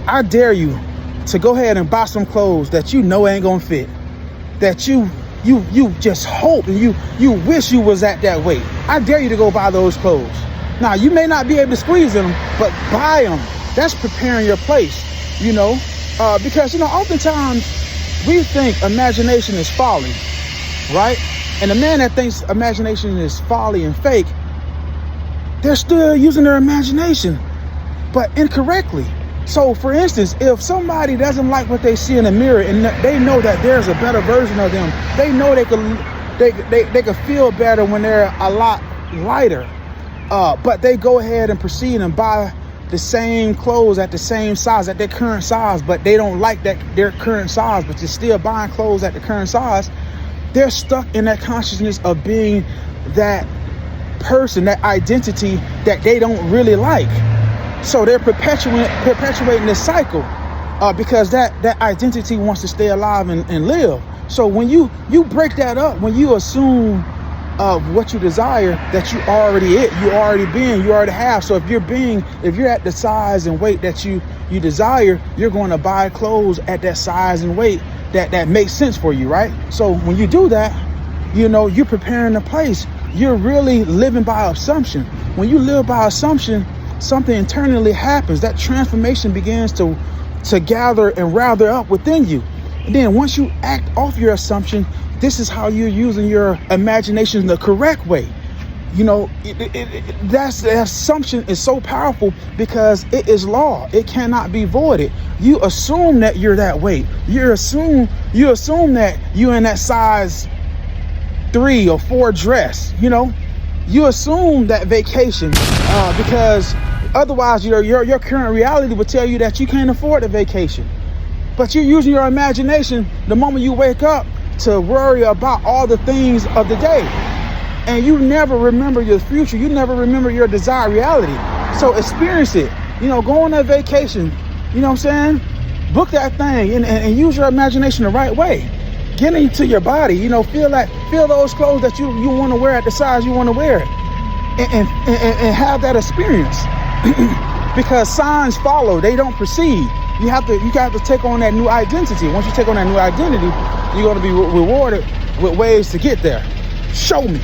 I dare you to go ahead and buy some clothes that you know ain't gonna fit, that you just hope and you wish you was at that weight. I dare you to go buy those clothes. Now, you may not be able to squeeze them, but buy them. That's preparing your place, because, oftentimes we think imagination is folly, right? And the man that thinks imagination is folly and fake, they're still using their imagination, but incorrectly. So, for instance, if somebody doesn't like what they see in the mirror and they know that there's a better version of them, they know they could feel better when they're a lot lighter, but they go ahead and proceed and buy the same clothes at the same size, at their current size, but they don't like their current size, but they're still buying clothes at the current size. They're stuck in that consciousness of being that person, that identity that they don't really like. So they're perpetuating this cycle because that identity wants to stay alive and live. So when you break that up, when you assume what you desire, that you already you already have. So if you're at the size and weight that you desire, you're going to buy clothes at that size and weight that makes sense for you, right? So when you do that, you're preparing the place. You're really living by assumption. When you live by assumption, something internally happens. That transformation begins to gather and rather up within you. And then once you act off your assumption, this is how you're using your imagination in the correct way. The assumption is so powerful because it is law. It cannot be voided. You assume that you're that weight. You assume that you're in that size 3 or 4 dress. You assume that vacation because otherwise your current reality would tell you that you can't afford a vacation. But you're using your imagination the moment you wake up to worry about all the things of the day. And you never remember your future. You never remember your desired reality. So experience it. Go on that vacation. You know what I'm saying? Book that thing and use your imagination the right way. Get into your body. Feel those clothes that you want to wear at the size you want to wear it. And have that experience. Because signs follow, they don't precede. You have to take on that new identity. Once you take on that new identity, you're going to be rewarded with ways to get there. Show me.